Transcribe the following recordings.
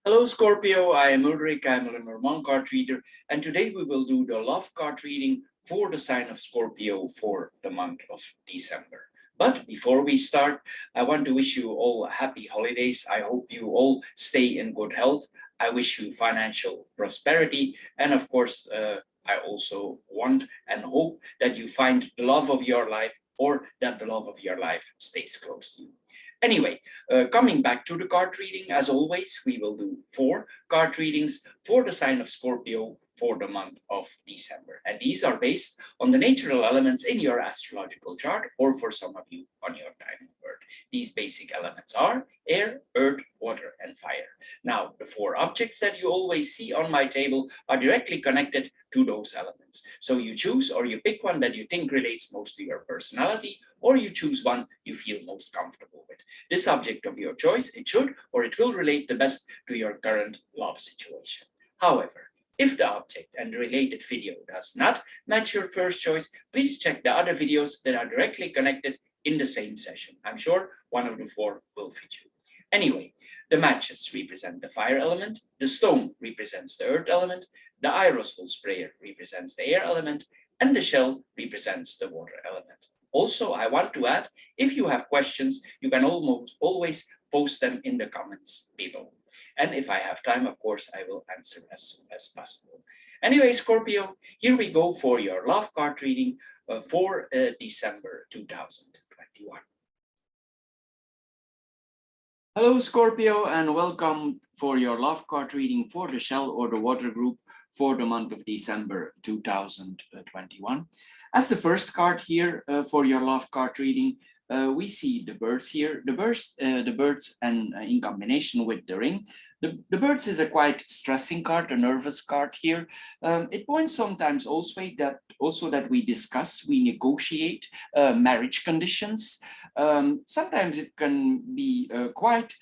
Hello Scorpio, I am Ulrich, I'm a Lenormand card reader, and today we will do the love card reading for the sign of Scorpio for the month of December. But before we start, I want to wish you all happy holidays. I hope you all stay in good health. I wish you financial prosperity, and of course, I also want and hope that you find the love of your life or that the love of your life stays close to you. Anyway, coming back to the card reading, as always, we will do 4 card readings for the sign of Scorpio for the month of December. And these are based on the natural elements in your astrological chart, or for some of you on your time of birth. These basic elements are air, earth, water, and fire. Now, the 4 objects that you always see on my table are directly connected to those elements. So you choose or you pick one that you think relates most to your personality, or you choose one you feel most comfortable with. This object of your choice, it should or it will relate the best to your current love situation. However, if the object and the related video does not match your first choice, please check the other videos that are directly connected in the same session. I'm sure one of the 4 will fit you. Anyway, the matches represent the fire element, the stone represents the earth element, the aerosol sprayer represents the air element, and the shell represents the water element. Also, I want to add, if you have questions, you can almost always post them in the comments below. And if I have time, of course, I will answer as soon as possible. Anyway, Scorpio, here we go for your love card reading for December 2021. Hello, Scorpio, and welcome for your love card reading for the shell or the water group for the month of December 2021. As the first card here for your love card reading, we see the birds here. The birds and in combination with the ring. The birds is a quite stressing card, a nervous card here. It points sometimes also that we discuss, we negotiate marriage conditions. Sometimes it can be quite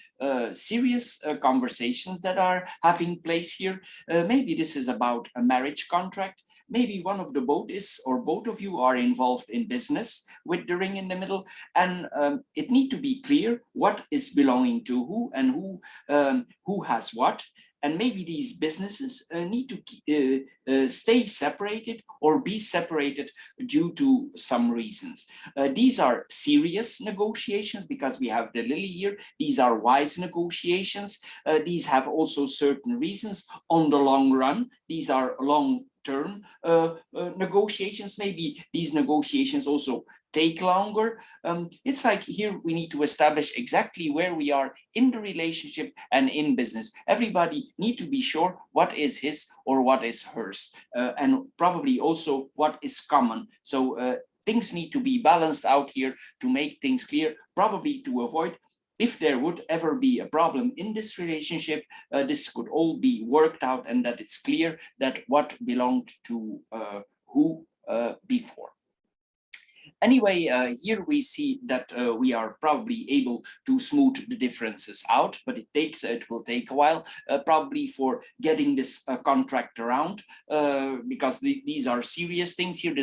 serious conversations that are having place here. Maybe this is about a marriage contract. Maybe one of the both is, or both of you are involved in business with the ring in the middle, and it need to be clear what is belonging to who and who has what. And maybe these businesses need to stay separated or be separated due to some reasons. These are serious negotiations because we have the lily here. These are wise negotiations. These have also certain reasons on the long run. These are long-term negotiations. Maybe these negotiations also take longer. It's like here we need to establish exactly where we are in the relationship and in business. Everybody need to be sure what is his or what is hers, and probably also what is common. So things need to be balanced out here to make things clear, probably to avoid, if there would ever be a problem in this relationship, this could all be worked out and that it's clear that what belonged to who before. Anyway, here we see that we are probably able to smooth the differences out, but it will take a while, probably for getting this contract around, because these are serious things here.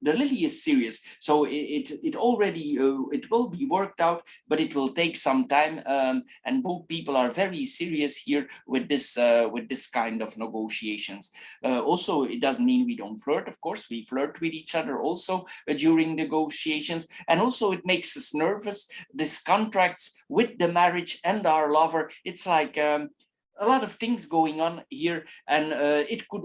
The lily is serious, so it already it will be worked out, but it will take some time, and both people are very serious here with this kind of negotiations. Also, it doesn't mean we don't flirt. Of course, we flirt with each other also during negotiations, and also it makes us nervous. This contracts with the marriage and our lover. It's like a lot of things going on here, and it could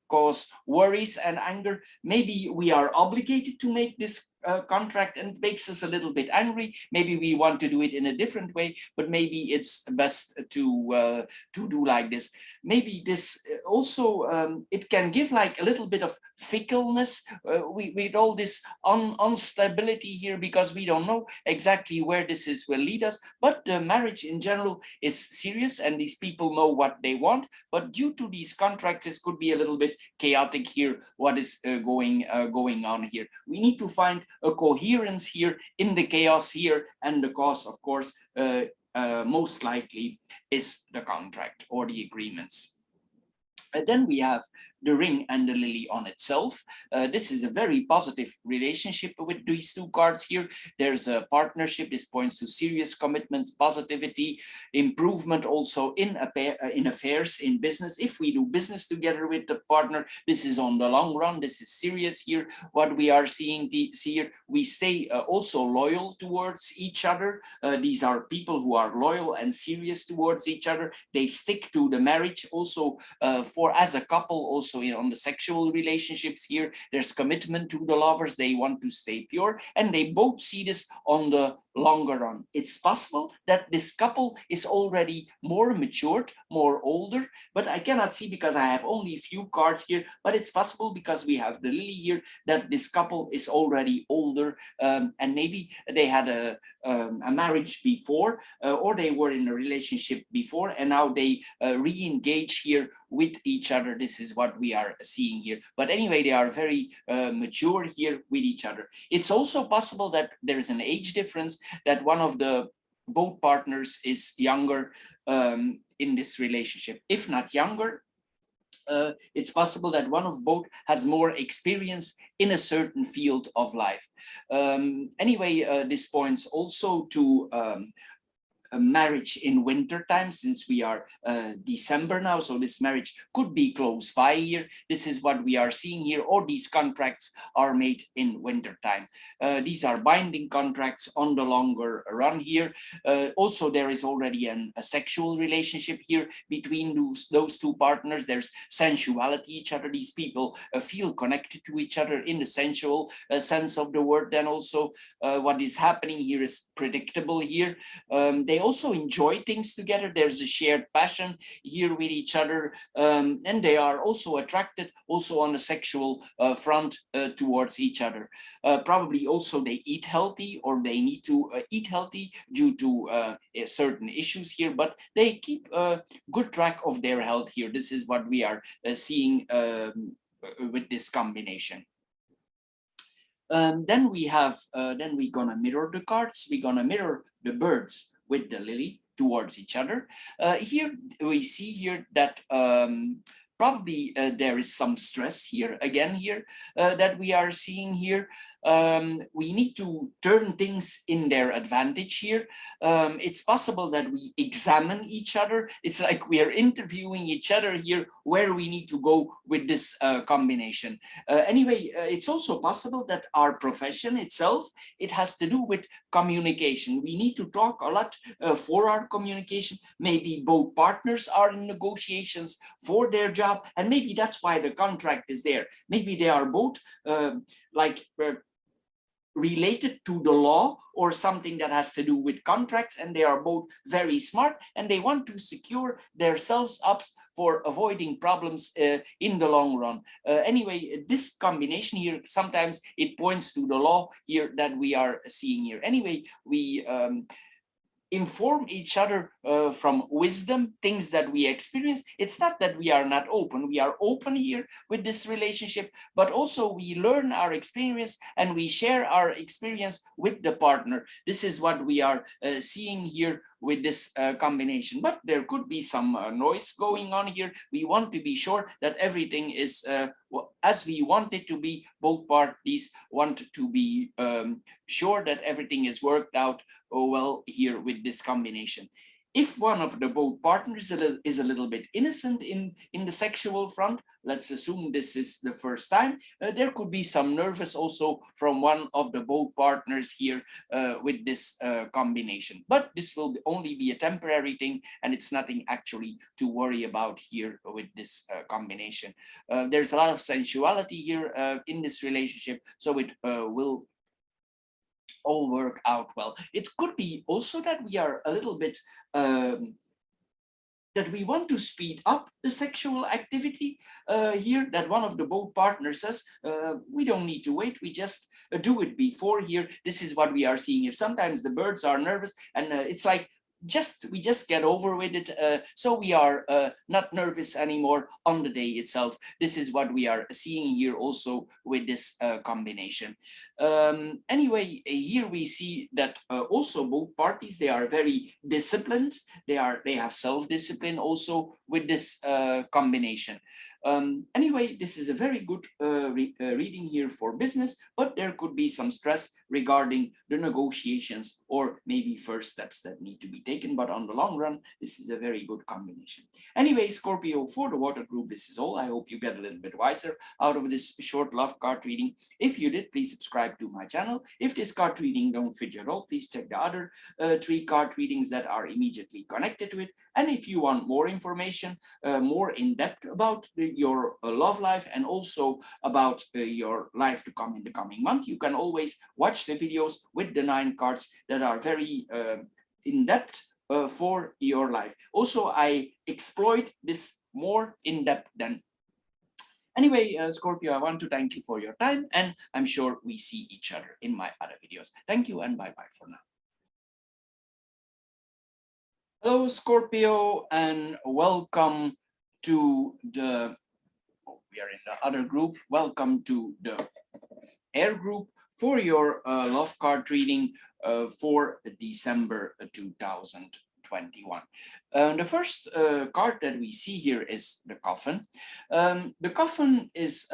cause worries and anger. Maybe we are obligated to make this contract and it makes us a little bit angry. Maybe we want to do it in a different way, but maybe it's best to do like this. Maybe this also it can give like a little bit of fickleness with all this instability here, because we don't know exactly where this will lead us. But the marriage in general is serious and these people know what they want, but due to these contracts it could be a little bit chaotic here, what is going on here. We need to find a coherence here in the chaos here, and the cause, of course, most likely is the contract or the agreements. Then we have the ring and the lily on itself. This is a very positive relationship with these two cards here. There's a partnership. This points to serious commitments, positivity, improvement also in affairs, in business. If we do business together with the partner, this is on the long run. This is serious here. What we are seeing here, we stay also loyal towards each other. These are people who are loyal and serious towards each other. They stick to the marriage also for as a couple, also on the sexual relationships here. There's commitment to the lovers. They want to stay pure, and they both see this on the longer run. It's possible that this couple is already more matured, more older, but I cannot see because I have only a few cards here, but it's possible because we have the lily here that this couple is already older, and maybe they had a marriage before, or they were in a relationship before, and now they re-engage here with each other. This is what we are seeing here. But anyway, they are very mature here with each other. It's also possible that there is an age difference, that one of the both partners is younger in this relationship. If not younger, it's possible that one of both has more experience in a certain field of life. Anyway, this points also to a marriage in winter time, since we are December now, so this marriage could be close by here. This is what we are seeing here, or these contracts are made in winter time. These are binding contracts on the longer run here. Also, there is already a sexual relationship here between those two partners. There's sensuality each other. These people feel connected to each other in the sensual sense of the word. Then also what is happening here is predictable here. They also enjoy things together. There's a shared passion here with each other, and they are also attracted also on the sexual front towards each other. Probably also they eat healthy, or they need to eat healthy due to certain issues here, but they keep good track of their health here. This is what we are seeing with this combination. Then we're gonna mirror the cards. We're gonna mirror the birds with the lily towards each other. Here we see here that probably there is some stress here again here that we are seeing here. We need to turn things in their advantage here. It's possible that we examine each other. It's like we are interviewing each other here, where we need to go with this combination. Anyway, it's also possible that our profession itself, it has to do with communication. We need to talk a lot for our communication. Maybe both partners are in negotiations for their job, and maybe that's why the contract is there. Maybe they are both related to the law or something that has to do with contracts, and they are both very smart, and they want to secure themselves up for avoiding problems in the long run. Anyway, this combination here, sometimes it points to the law here that we are seeing here. Anyway, we inform each other from wisdom, things that we experience. It's not that we are not open. We are open here with this relationship, but also we learn our experience and we share our experience with the partner. This is what we are seeing here with this combination. But there could be some noise going on here. We want to be sure that everything is as we want it to be. Both parties want to be sure that everything is worked out well here with this combination. If one of the both partners is a little bit innocent in the sexual front, let's assume this is the first time, there could be some nervous also from one of the both partners here with this combination. But this will only be a temporary thing, and it's nothing actually to worry about here with this combination. There's a lot of sensuality here in this relationship, so it will all work out well. It could be also that we are a little bit that we want to speed up the sexual activity here, that one of the both partners says, we don't need to wait, we just do it before here. This is what we are seeing here. Sometimes the birds are nervous, and it's like we just get over with it, so we are not nervous anymore on the day itself. This is what we are seeing here also with this combination. Anyway, here we see that also both parties, they are very disciplined. They have self-discipline also with this combination. Anyway, this is a very good reading here for business, but there could be some stress regarding the negotiations or maybe first steps that need to be taken. But on the long run, this is a very good combination. Anyway, Scorpio, for the water group, this is all. I hope you get a little bit wiser out of this short love card reading. If you did, please subscribe to my channel. If this card reading don't fit your role, please check the other 3 card readings that are immediately connected to it. And if you want more information, more in depth about your love life and also about your life to come in the coming month, you can always watch the videos with the 9 cards that are very in depth for your life. Also, I exploit this more in depth than. Anyway, Scorpio, I want to thank you for your time, and I'm sure we see each other in my other videos. Thank you and bye-bye for now. Hello, Scorpio, and welcome to the, we are in the other group. Welcome to the air group for your love card reading for December 2021. The first card that we see here is the coffin. The coffin is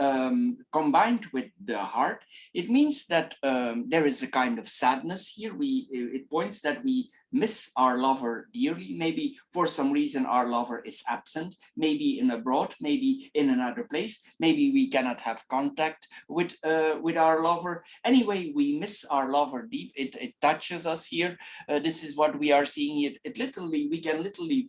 combined with the heart. It means that there is a kind of sadness here. It points that we miss our lover dearly. Maybe for some reason our lover is absent, maybe in abroad, maybe in another place. Maybe we cannot have contact with our lover. Anyway, we miss our lover deep. It touches us here. This is what we are seeing. We can literally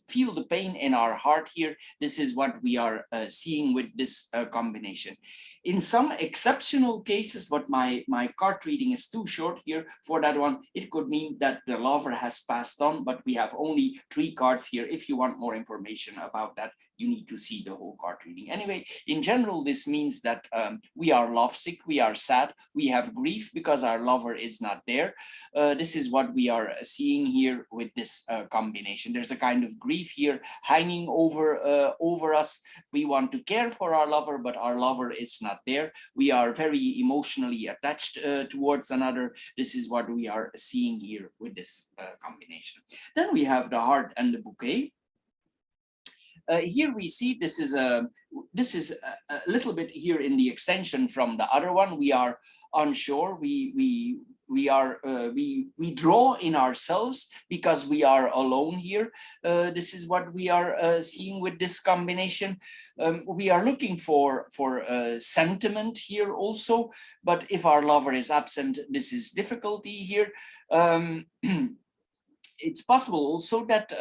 feel the pain in our heart here. This is what we are seeing with this combination. In some exceptional cases, but my card reading is too short here for that one, it could mean that the lover has passed on, but we have only 3 cards here. If you want more information about that, you need to see the whole card reading. Anyway, in general, this means that we are lovesick, we are sad, we have grief because our lover is not there. This is what we are seeing here with this combination. There's a kind of grief here hanging over us. We want to care for our lover, but our lover is not there. We are very emotionally attached towards another. This is what we are seeing here with this combination. Then we have the heart and the bouquet. Here we see this is a little bit here in the extension from the other one. We are unsure. We draw in ourselves because we are alone here. This is what we are seeing with this combination. We are looking for sentiment here also, but if our lover is absent, this is difficulty here. It's possible also that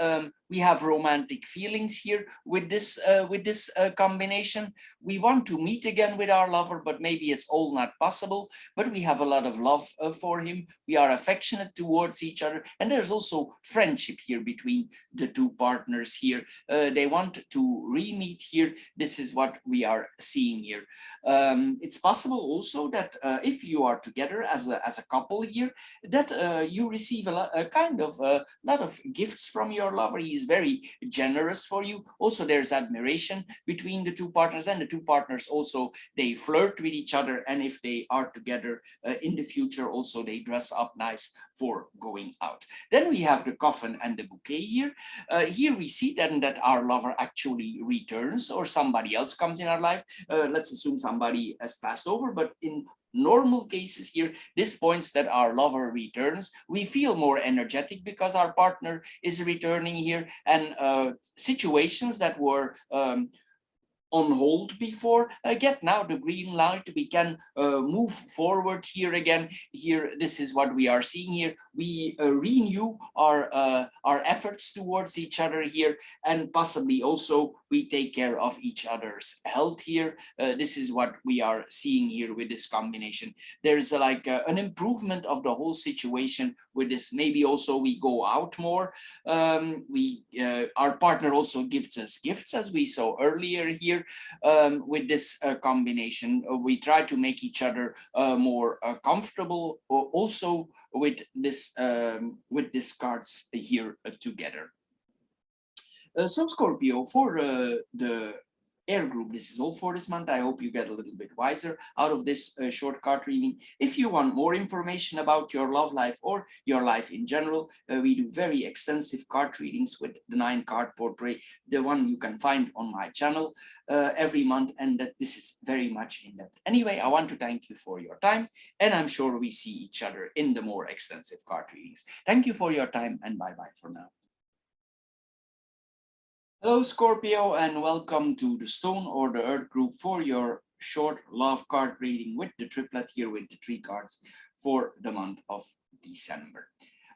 we have romantic feelings here with this combination. We want to meet again with our lover, but maybe it's all not possible. But we have a lot of love for him. We are affectionate towards each other, and there's also friendship here between the 2 partners here. They want to re-meet here. This is what we are seeing here. It's possible also that if you are together as a couple here, that you receive a kind of lot of gifts from your lover. He is very generous for you. Also, there's admiration between the 2 partners, and the 2 partners also, they flirt with each other, and if they are together in the future also, they dress up nice for going out. Then we have the coffin and the bouquet here. Here we see then that our lover actually returns, or somebody else comes in our life. Let's assume somebody has passed over, but in normal cases here, this points that our lover returns. We feel more energetic because our partner is returning here, and situations that were on hold before get now the green light. We can move forward here again. Here, this is what we are seeing here. We renew our efforts towards each other here, and possibly also we take care of each other's health here. This is what we are seeing here with this combination. There's like an improvement of the whole situation with this. Maybe also we go out more. Our partner also gives us gifts, as we saw earlier here. With this combination, we try to make each other more comfortable, also with this cards here together. So Scorpio, for the air group. This is all for this month. I hope you get a little bit wiser out of this short card reading. If you want more information about your love life or your life in general, we do very extensive card readings with the 9-card portrait, the one you can find on my channel every month, and that this is very much in depth. Anyway, I want to thank you for your time, and I'm sure we see each other in the more extensive card readings. Thank you for your time, and bye-bye for now. Hello, Scorpio, and welcome to the Stone or the Earth group for your short love card reading with the triplet here with the 3 cards for the month of December.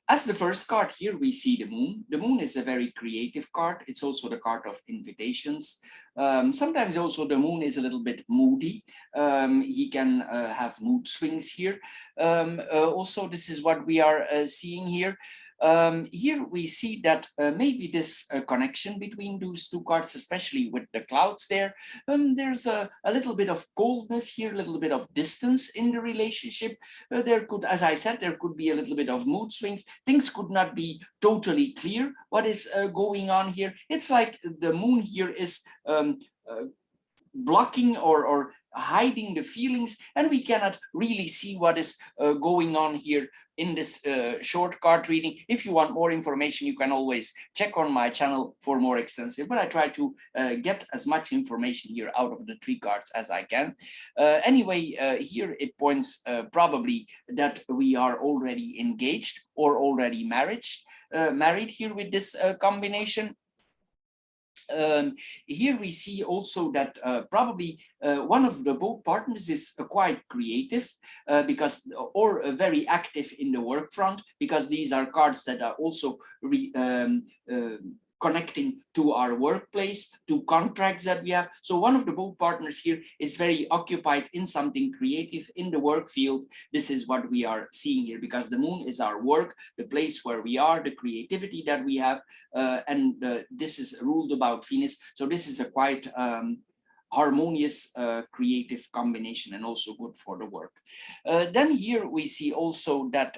As the first card here, we see the moon. The moon is a very creative card. It's also the card of invitations. Sometimes also the moon is a little bit moody. He can have mood swings here. Also, this is what we are seeing here. Here we see that maybe this connection between those 2 cards, especially with the clouds there, there's a little bit of coldness here, a little bit of distance in the relationship. There could, as I said, there could be a little bit of mood swings. Things could not be totally clear what is going on here. It's like the moon here is blocking or hiding the feelings, and we cannot really see what is going on here in this short card reading. If you want more information, you can always check on my channel for more extensive, but I try to get as much information here out of the 3 cards as I can. Anyway, here it points probably that we are already engaged or already married here with this combination. Here we see also that probably one of the both partners is quite creative because or very active in the work front, because these are cards that are also connecting to our workplace, to contracts that we have. So one of the both partners here is very occupied in something creative in the work field. This is what we are seeing here, because the moon is our work, the place where we are, the creativity that we have, and this is ruled about Venus. So this is a quite harmonious creative combination, and also good for the work. Then here we see also that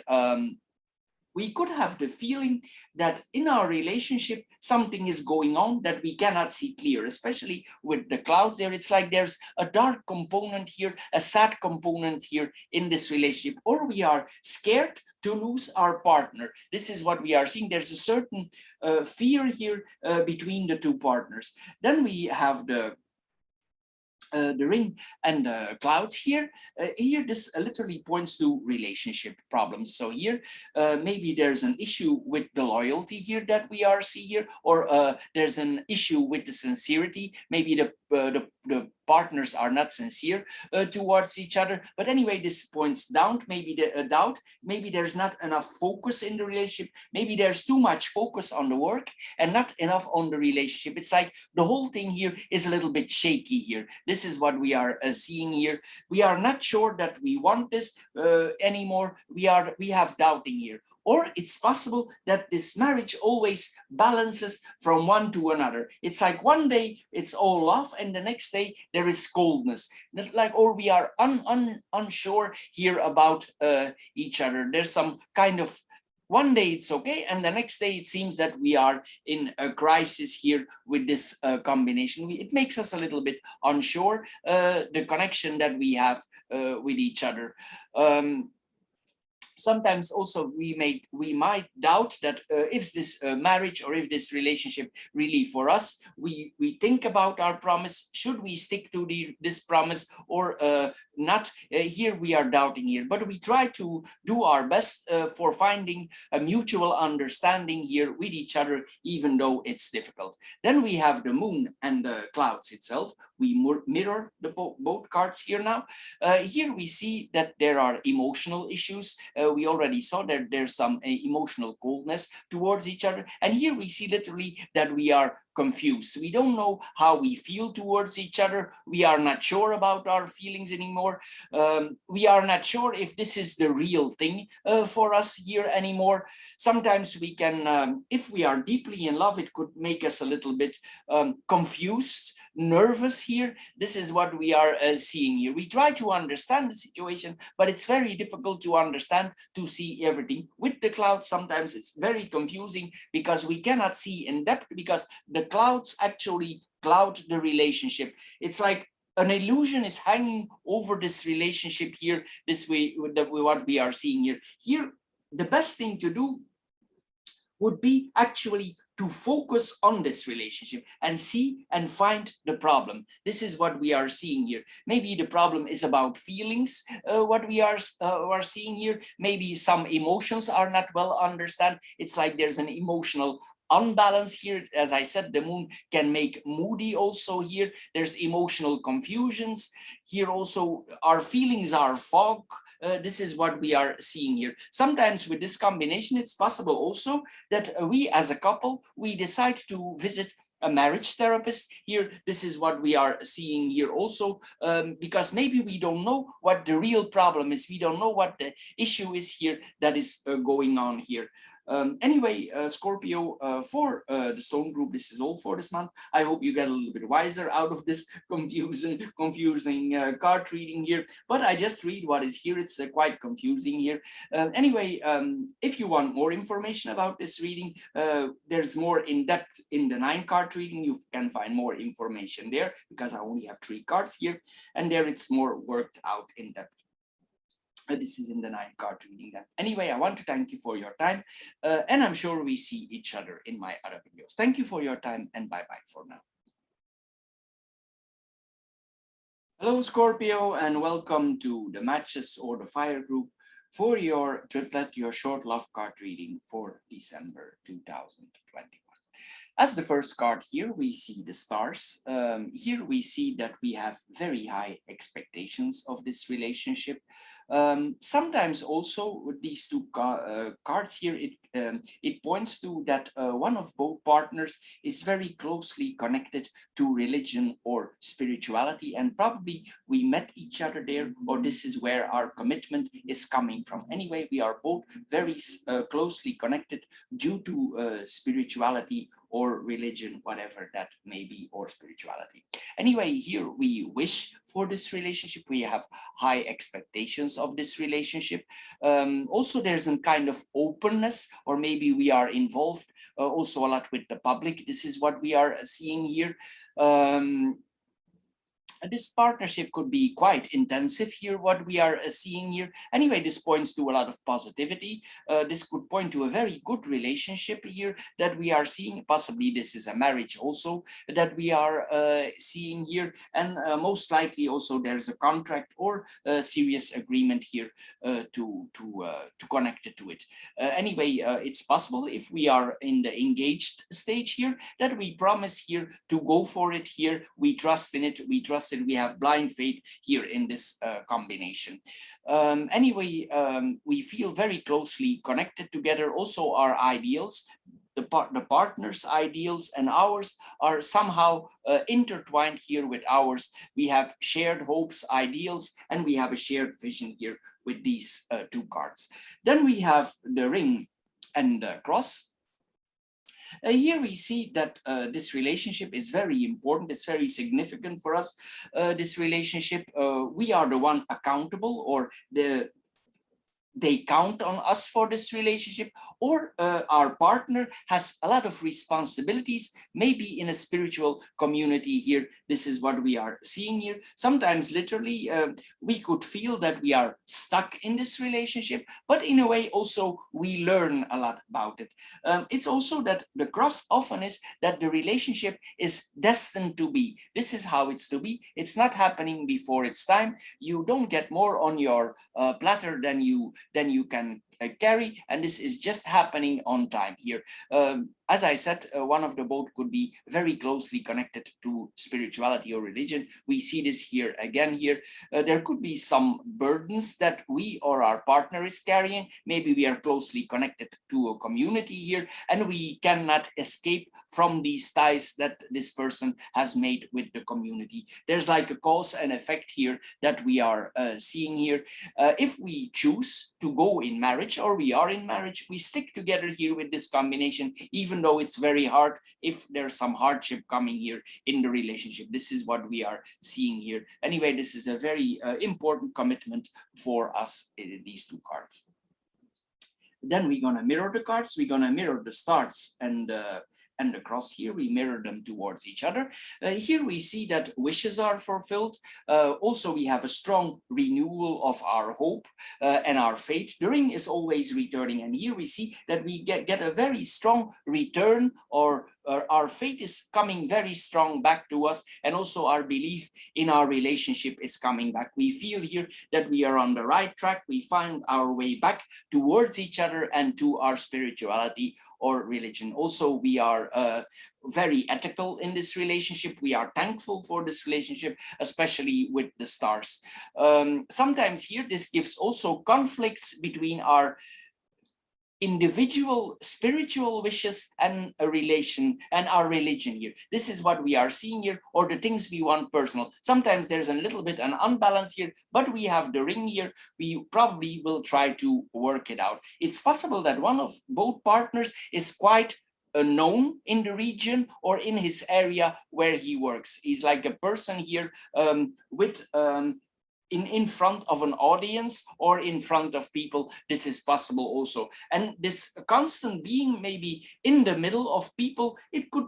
we could have the feeling that in our relationship something is going on that we cannot see clear, especially with the clouds there. It's like there's a dark component here, a sad component here in this relationship, or we are scared to lose our partner. This is what we are seeing. There's a certain fear here between the 2 partners. Then we have the ring and the clouds here. Here this literally points to relationship problems. So here maybe there's an issue with the loyalty here that we are seeing here, or there's an issue with the sincerity. Maybe the partners are not sincere towards each other. But anyway, this points down to maybe the doubt. Maybe there's not enough focus in the relationship. Maybe there's too much focus on the work and not enough on the relationship. It's like the whole thing here is a little bit shaky here. This is what we are seeing here. We are not sure that we want this anymore. We have doubting here. Or it's possible that this marriage always balances from one to another. It's like one day it's all love, and the next day there is coldness. Like, or we are unsure here about each other. There's some kind of, one day it's okay, and the next day it seems that we are in a crisis here with this combination. It makes us a little bit unsure, the connection that we have with each other. Sometimes also we might doubt that if this marriage or if this relationship really for us. We think about our promise. Should we stick to this promise or not? Here we are doubting here, but we try to do our best for finding a mutual understanding here with each other, even though it's difficult. Then we have the moon and the clouds itself. We mirror the both cards here now. Here we see that there are emotional issues. We already saw that there's some emotional coldness towards each other. And here we see literally that we are confused. We don't know how we feel towards each other. We are not sure about our feelings anymore. We are not sure if this is the real thing for us here anymore. Sometimes we can, if we are deeply in love, it could make us a little bit confused. nervous here. This is what we are seeing here. We try to understand the situation, but it's very difficult to understand, to see everything. With the clouds, sometimes it's very confusing because we cannot see in depth, because the clouds actually cloud the relationship. It's like an illusion is hanging over this relationship here, this way, what we are seeing here. Here, the best thing to do would be actually to focus on this relationship and see and find the problem. This is what we are seeing here. Maybe the problem is about feelings, what we are seeing here. Maybe some emotions are not well understood. It's like there's an emotional unbalance here. As I said, the moon can make moody also here. There's emotional confusions here also. Our feelings are fog. This is what we are seeing here. Sometimes with this combination, it's possible also that we as a couple, we decide to visit a marriage therapist here. This is what we are seeing here also, because maybe we don't know what the real problem is. We don't know what the issue is here that is going on here. Anyway, Scorpio, for the stone group, this is all for this month. I hope you get a little bit wiser out of this confusing card reading here, but I just read what is here. It's quite confusing here. Anyway, if you want more information about this reading, there's more in depth in the 9-card reading. You can find more information there, because I only have 3 cards here, and there it's more worked out in depth. This is in the 9-card reading. Then anyway, I want to thank you for your time, and I'm sure we see each other in my other videos. Thank you for your time, and bye-bye for now. Hello, Scorpio, and welcome to the Matches or the Fire group for your triplet, your short love card reading for December 2021. As the first card here, we see the stars. Here we see that we have very high expectations of this relationship. Sometimes also with these 2 cards here, it points to that one of both partners is very closely connected to religion or spirituality, and probably we met each other there, or this is where our commitment is coming from. Anyway, we are both very closely connected due to spirituality or religion, whatever that may be, or spirituality. Anyway, here we wish for this relationship. We have high expectations of this relationship. Also, there's a kind of openness, or maybe we are involved also a lot with the public. This is what we are seeing here. This partnership could be quite intensive here, what we are seeing here. Anyway, this points to a lot of positivity. This could point to a very good relationship here that we are seeing. Possibly this is a marriage also that we are seeing here. And most likely also there's a contract or a serious agreement here to connect it to it. Anyway, it's possible, if we are in the engaged stage here, that we promise here to go for it here. We trust in it. We trust that we have blind faith here in this combination. Anyway, we feel very closely connected together. Also, our ideals, the partner's ideals and ours are somehow intertwined here with ours. We have shared hopes, ideals, and we have a shared vision here with these 2 cards. Then we have the ring and the cross. Here we see that this relationship is very important. It's very significant for us. This relationship, we are the one accountable, or they count on us for this relationship, or our partner has a lot of responsibilities, maybe in a spiritual community here. This is what we are seeing here. Sometimes literally we could feel that we are stuck in this relationship, but in a way also we learn a lot about it. It's also that the cross often is that the relationship is destined to be. This is how it's to be. It's not happening before its time. You don't get more on your platter than you can carry, and this is just happening on time here. As I said, one of the both could be very closely connected to spirituality or religion. We see this here again here. There could be some burdens that we or our partner is carrying. Maybe we are closely connected to a community here, and we cannot escape from these ties that this person has made with the community. There's like a cause and effect here that we are seeing here. If we choose to go in marriage, marriage or we are in marriage, we stick together here with this combination, even though it's very hard if there's some hardship coming here in the relationship. This is what we are seeing here. Anyway, this is a very important commitment for us, these two cards. Then we're going to mirror the cards. We're going to mirror the stars and the cross here. We mirror them towards each other. Here we see that wishes are fulfilled. Also, we have a strong renewal of our hope and our faith. The ring is always returning. And here we see that we get a very strong return, or our faith is coming very strong back to us. And also our belief in our relationship is coming back. We feel here that we are on the right track. We find our way back towards each other and to our spirituality or religion. Also, we are very ethical in this relationship. We are thankful for this relationship, especially with the stars. Sometimes here, this gives also conflicts between our individual spiritual wishes and a relation and our religion here. This is what we are seeing here, or the things we want personal. Sometimes there's a little bit an unbalance here, but we have the ring here. We probably will try to work it out. It's possible that one of both partners is quite known in the region or in his area where he works. He's like a person here with in front of an audience or in front of people. This is possible also. And this constant being maybe in the middle of people, it could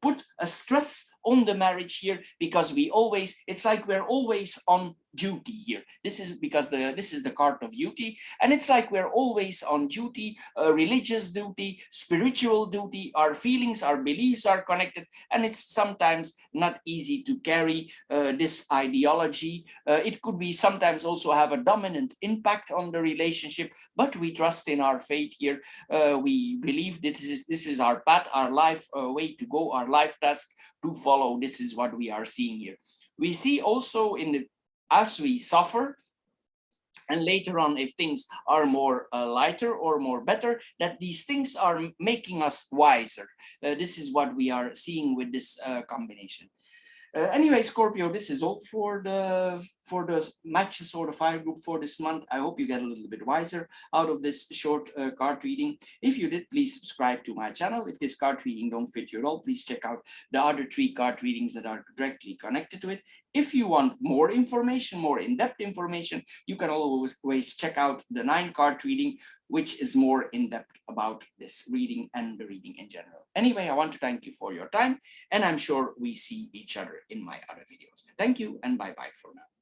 put a stress on the marriage here, because it's like we're always on duty here. This is because this is the card of duty, and it's like we're always on duty, religious duty, spiritual duty. Our feelings, our beliefs are connected, and it's sometimes not easy to carry this ideology. It could be sometimes also have a dominant impact on the relationship, but we trust in our faith here. We believe that this is our path, our life way to go, our life task to follow. This is what we are seeing here. We see also as we suffer, and later on, if things are more lighter or more better, that these things are making us wiser. This is what we are seeing with this combination. Anyway, Scorpio, this is all for the matches or the fire group for this month. I hope you get a little bit wiser out of this short card reading. If you did, please subscribe to my channel. If this card reading don't fit you at all, please check out the other 3 card readings that are directly connected to it. If you want more information, more in-depth information, you can always check out the 9 card reading, which is more in-depth about this reading and the reading in general. Anyway, I want to thank you for your time, and I'm sure we see each other in my other videos. Thank you, and bye-bye for now.